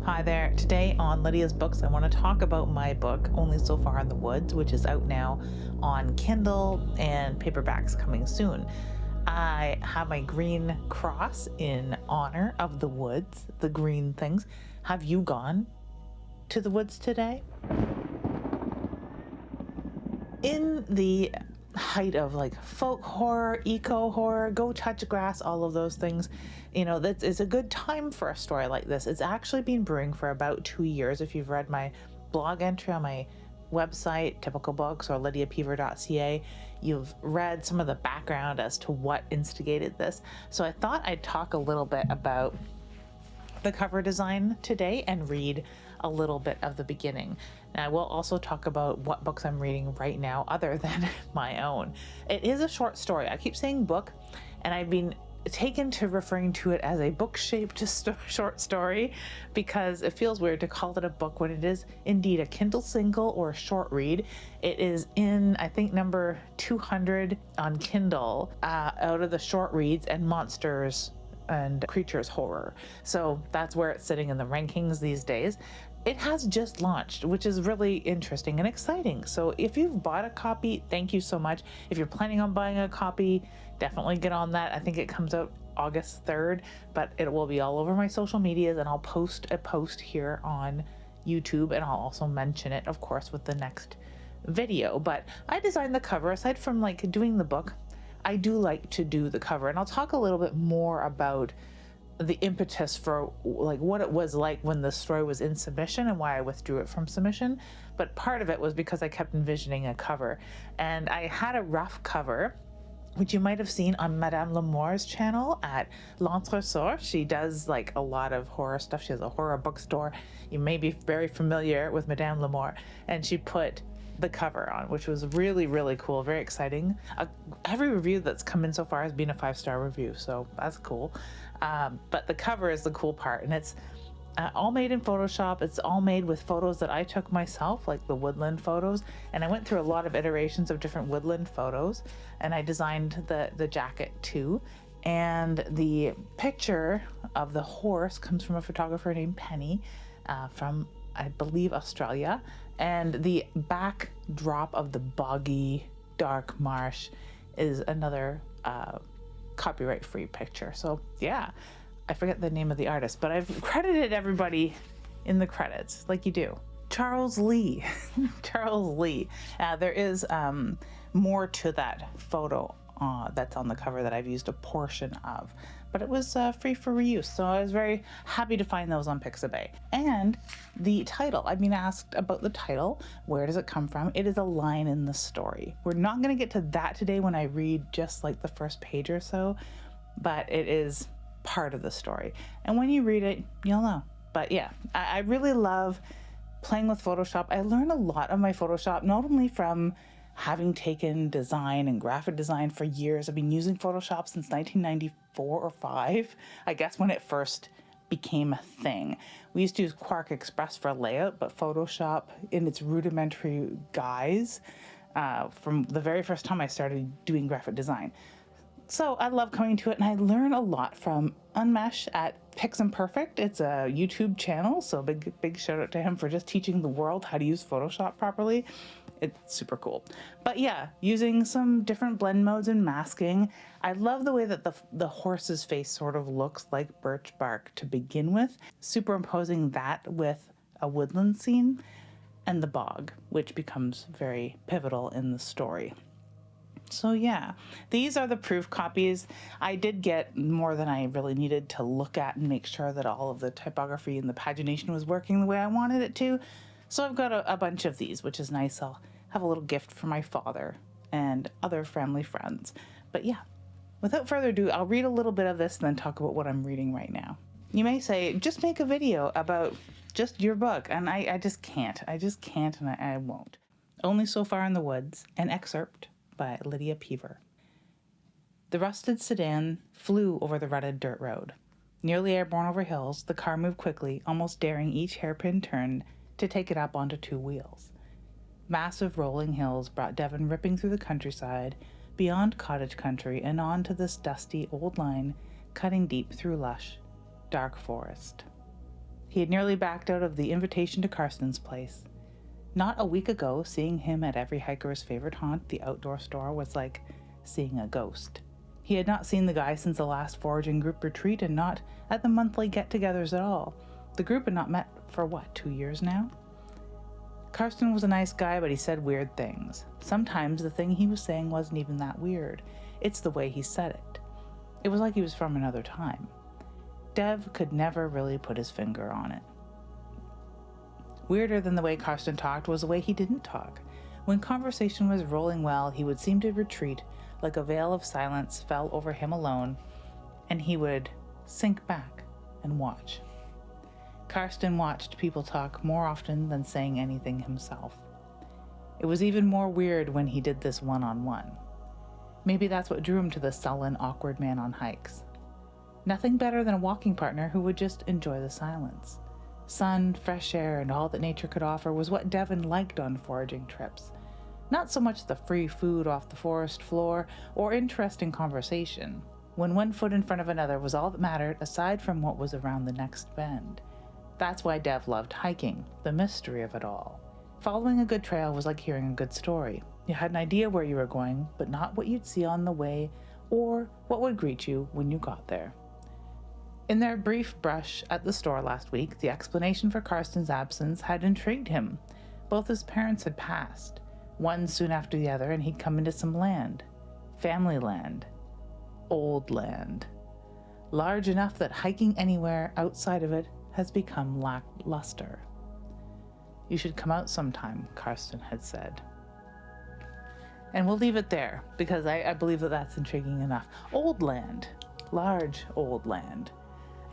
Hi there. Today on Lydia's Books, I want to talk about my book, Only So Far in the Woods, which is out now on Kindle and paperbacks coming soon. I have my green cross in honor of the woods, the green things. Have you gone to the woods today? In the height of like folk horror, eco horror, go touch grass, all of those things, that is a good time for a story like this. It's actually been brewing for about 2 years. If you've read my blog entry on my website, Typical Books, or lydiapeever.ca, you've read some of the background as to what instigated this. So I thought I'd talk a little bit about the cover design today and read a little bit of the beginning. And I will also talk about what books I'm reading right now other than my own. It is a short story. I keep saying book, and I've been taken to referring to it as a book-shaped short story because it feels weird to call it a book when it is indeed a Kindle single or a short read. It is in, I think, number 200 on Kindle out of the short reads and monsters and creatures horror. So that's where it's sitting in the rankings these days. It has just launched, which is really interesting and exciting. So if you've bought a copy, thank you so much. If you're planning on buying a copy, definitely get on that. I think it comes out August 3rd, but it will be all over my social medias, and I'll post a post here on YouTube, and I'll also mention it, of course, with the next video. But I designed the cover. Aside from like doing the book, I do like to do the cover, and I'll talk a little bit more about the impetus for like what it was like when the story was in submission and why I withdrew it from submission. But part of it was because I kept envisioning a cover, and I had a rough cover, which you might have seen on Madame Lemoire's channel at L'Entresort. She does like a lot of horror stuff. She has a horror bookstore. You may be very familiar with Madame Lemoire, and she put the cover on, which was really, really cool, very exciting. Every review that's come in so far has been a 5-star review, so that's cool. But the cover is the cool part, and it's all made in Photoshop. It's all made with photos that I took myself, like the woodland photos, and I went through a lot of iterations of different woodland photos, and I designed the jacket too. And the picture of the horse comes from a photographer named Penny from, I believe, Australia. And the backdrop of the boggy, dark marsh is another copyright-free picture. So yeah, I forget the name of the artist, but I've credited everybody in the credits, like you do. Charles Lee. Charles Lee. There is more to that photo that's on the cover that I've used a portion of, but it was free for reuse, so I was very happy to find those on Pixabay. And the title, I've been asked about the title. Where does it come from? It is a line in the story. We're not going to get to that today when I read just like the first page or so, but it is part of the story, and when you read it, you'll know. But yeah, I really love playing with Photoshop. I learned a lot of my Photoshop, not only from having taken design and graphic design for years. I've been using Photoshop since 1994 or 5, I guess, when it first became a thing. We used to use Quark Express for layout, but Photoshop in its rudimentary guise from the very first time I started doing graphic design. So I love coming to it, and I learn a lot from Unmesh at Pix Imperfect. It's a YouTube channel, so big shout out to him for just teaching the world how to use Photoshop properly. It's super cool. But yeah, using some different blend modes and masking. I love the way that the horse's face sort of looks like birch bark to begin with, superimposing that with a woodland scene and the bog, which becomes very pivotal in the story. So yeah, these are the proof copies. I did get more than I really needed to look at and make sure that all of the typography and the pagination was working the way I wanted it to. So I've got a bunch of these, which is nice. I'll have a little gift for my father and other family friends. But yeah, without further ado, I'll read a little bit of this and then talk about what I'm reading right now. You may say, just make a video about just your book. And I just can't. I just can't, and I won't. Only So Far in the Woods, an excerpt by Lydia Peever. The rusted sedan flew over the rutted dirt road. Nearly airborne over hills, the car moved quickly, almost daring each hairpin turn to take it up onto 2 wheels. Massive rolling hills brought Devon ripping through the countryside, beyond cottage country, and on to this dusty old line cutting deep through lush, dark forest. He had nearly backed out of the invitation to Karsten's place. Not a week ago, seeing him at every hiker's favorite haunt, the outdoor store, was like seeing a ghost. He had not seen the guy since the last foraging group retreat and not at the monthly get-togethers at all. The group had not met for 2 years now? Karsten was a nice guy, but he said weird things. Sometimes the thing he was saying wasn't even that weird. It's the way he said it. It was like he was from another time. Dev could never really put his finger on it. Weirder than the way Karsten talked was the way he didn't talk. When conversation was rolling well, he would seem to retreat, like a veil of silence fell over him alone, and he would sink back and watch. Karsten watched people talk more often than saying anything himself. It was even more weird when he did this one-on-one. Maybe that's what drew him to the sullen, awkward man on hikes. Nothing better than a walking partner who would just enjoy the silence. Sun, fresh air, and all that nature could offer was what Devon liked on foraging trips. Not so much the free food off the forest floor or interesting conversation, when one foot in front of another was all that mattered aside from what was around the next bend. That's why Dev loved hiking, the mystery of it all. Following a good trail was like hearing a good story. You had an idea where you were going, but not what you'd see on the way or what would greet you when you got there. In their brief brush at the store last week, the explanation for Karsten's absence had intrigued him. Both his parents had passed, one soon after the other, and he'd come into some land. Family land. Old land. Large enough that hiking anywhere outside of it has become lackluster. You should come out sometime, Karsten had said. And we'll leave it there, because I believe that that's intriguing enough. Old land. Large old land.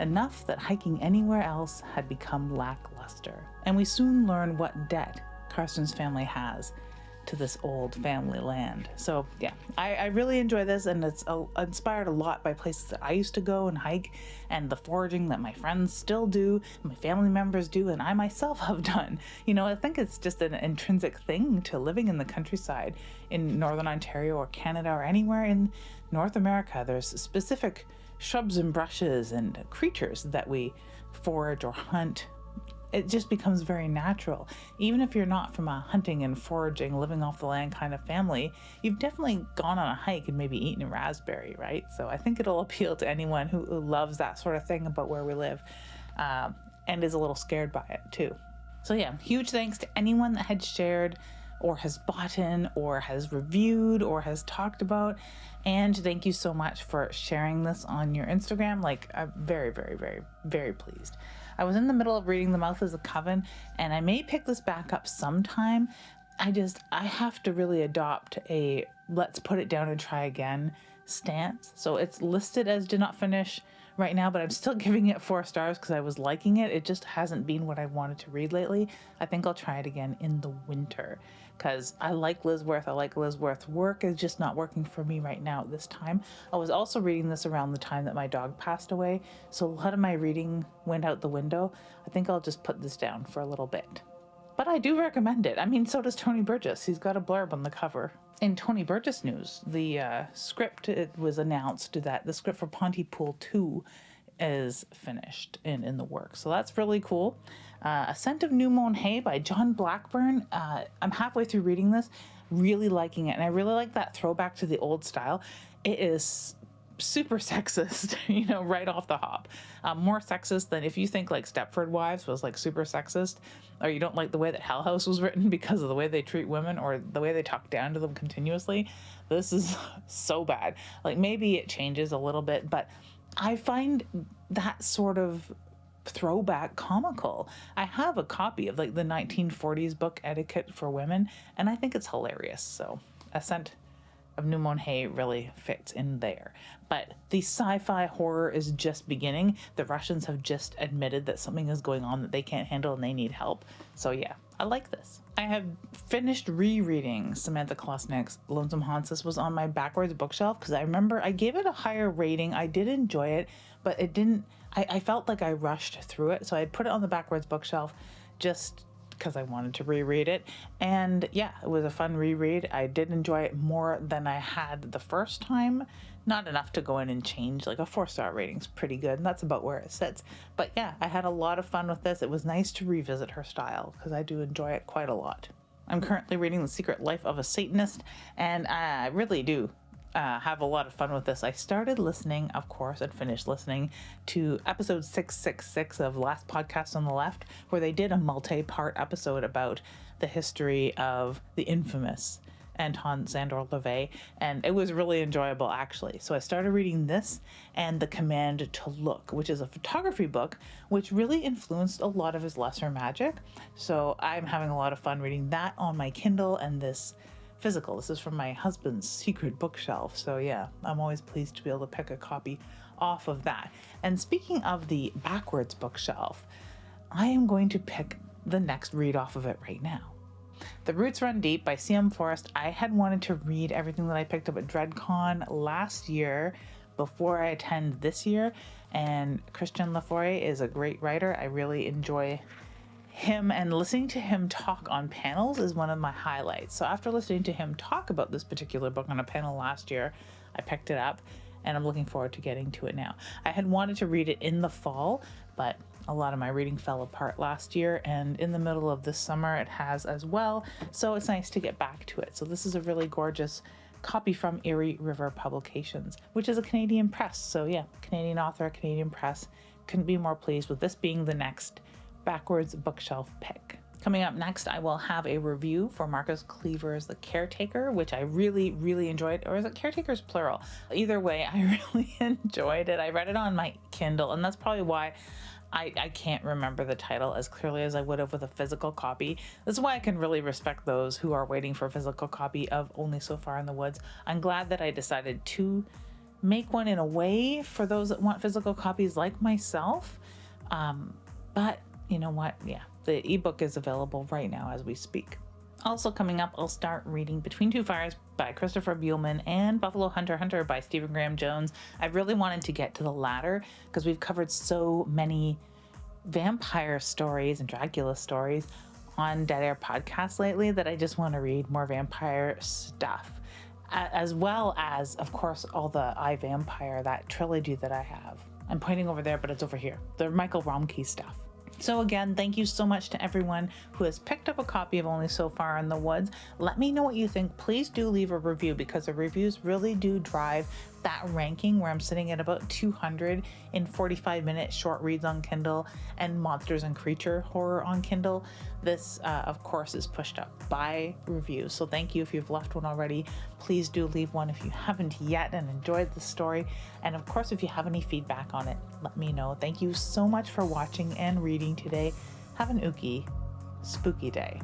Enough that hiking anywhere else had become lackluster. And we soon learn what debt Karsten's family has to this old family land. So yeah, I really enjoy this, and it's inspired a lot by places that I used to go and hike, and the foraging that my friends still do, my family members do, and I myself have done. I think it's just an intrinsic thing to living in the countryside in Northern Ontario or Canada or anywhere in North America. There's specific shrubs and brushes and creatures that we forage or hunt. It just becomes very natural. Even if you're not from a hunting and foraging, living off the land kind of family, you've definitely gone on a hike and maybe eaten a raspberry, right? So I think it'll appeal to anyone who loves that sort of thing about where we live, and is a little scared by it too. So yeah, huge thanks to anyone that had shared or has bought in or has reviewed or has talked about. And thank you so much for sharing this on your Instagram. I'm very, very, very, very pleased. I was in the middle of reading The Mouth is a Coven, and I may pick this back up sometime. I have to really adopt a let's put it down and try again stance. So it's listed as did not finish right now, but I'm still giving it 4 stars because I was liking it. It just hasn't been what I wanted to read lately. I think I'll try it again in the winter because I like Liz Worth. I like Liz Worth's work. It's just not working for me right now at this time. I was also reading this around the time that my dog passed away, so a lot of my reading went out the window. I think I'll just put this down for a little bit. But I do recommend it. I mean, so does Tony Burgess. He's got a blurb on the cover. In Tony Burgess news, the script, it was announced that the script for Pontypool 2 is finished in the works. So that's really cool. A Scent of New Mown Hay by John Blackburn. I'm halfway through reading this, really liking it. And I really like that throwback to the old style. It is super sexist, right off the hop. More sexist than if you think like Stepford Wives was like super sexist, or you don't like the way that Hell House was written because of the way they treat women or the way they talk down to them continuously. This is so bad. Maybe it changes a little bit, but I find that sort of throwback comical. I have a copy of the 1940s book Etiquette for Women, and I think it's hilarious. So A Scent of New Mown Hay really fits in there. But the sci-fi horror is just beginning. The Russians have just admitted that something is going on that they can't handle and they need help. So yeah, I like this. I have finished rereading Samantha Klosnick's Lonesome Haunts. This was on my backwards bookshelf because I remember I gave it a higher rating. I did enjoy it, but it didn't, I felt like I rushed through it. So I put it on the backwards bookshelf just because I wanted to reread it. And yeah, it was a fun reread. I did enjoy it more than I had the first time Not enough to go in and change. Like a 4-star rating's pretty good, and that's about where it sits. But yeah, I had a lot of fun with this. It was nice to revisit her style because I do enjoy it quite a lot. I'm currently reading The Secret Life of a Satanist, and I really do have a lot of fun with this. I started listening, of course, and finished listening to episode 666 of Last Podcast on the Left, where they did a multi-part episode about the history of the infamous Anton Szandor LaVey, and it was really enjoyable, actually. So I started reading this and The Command to Look, which is a photography book which really influenced a lot of his lesser magic. So I'm having a lot of fun reading that on my Kindle, and this physical. This is from my husband's secret bookshelf. So yeah, I'm always pleased to be able to pick a copy off of that. And speaking of the backwards bookshelf, I am going to pick the next read off of it right now. The Roots Run Deep by C.M. Forrest. I had wanted to read everything that I picked up at DreadCon last year before I attend this year, and Christian Laforet is a great writer. I really enjoy him, and listening to him talk on panels is one of my highlights. So after listening to him talk about this particular book on a panel last year, I picked it up, and I'm looking forward to getting to it now. I had wanted to read it in the fall, but a lot of my reading fell apart last year, and in the middle of this summer it has as well, so it's nice to get back to it. So this is a really gorgeous copy from Erie River Publications, which is a Canadian press. So yeah, Canadian author, Canadian press. Couldn't be more pleased with this being the next backwards bookshelf pick. Coming up next, I will have a review for Marcus Cleaver's The Caretaker, which I really, really enjoyed. Or is it Caretakers plural? Either way, I really enjoyed it. I read it on my Kindle, and that's probably why I can't remember the title as clearly as I would have with a physical copy. This is why I can really respect those who are waiting for a physical copy of Only So Far in the Woods. I'm glad that I decided to make one in a way for those that want physical copies like myself. But you know what? Yeah, the ebook is available right now as we speak. Also coming up, I'll start reading Between Two Fires by Christopher Buehlman and Buffalo Hunter Hunter by Stephen Graham Jones. I really wanted to get to the latter because we've covered so many vampire stories and Dracula stories on Dead Air Podcast lately that I just want to read more vampire stuff, as well as, of course, all the I, Vampire, that trilogy that I have. I'm pointing over there, but it's over here. The Michael Romkey stuff. So again, thank you so much to everyone who has picked up a copy of Only So Far in the Woods. Let me know what you think. Please do leave a review because the reviews really do drive that ranking where I'm sitting at about 200 in 45-minute short reads on Kindle and monsters and creature horror on Kindle. This, of course, is pushed up by reviews. So thank you if you've left one already. Please do leave one if you haven't yet and enjoyed the story. And of course, if you have any feedback on it, let me know. Thank you so much for watching and reading today. Have an ooky, spooky day.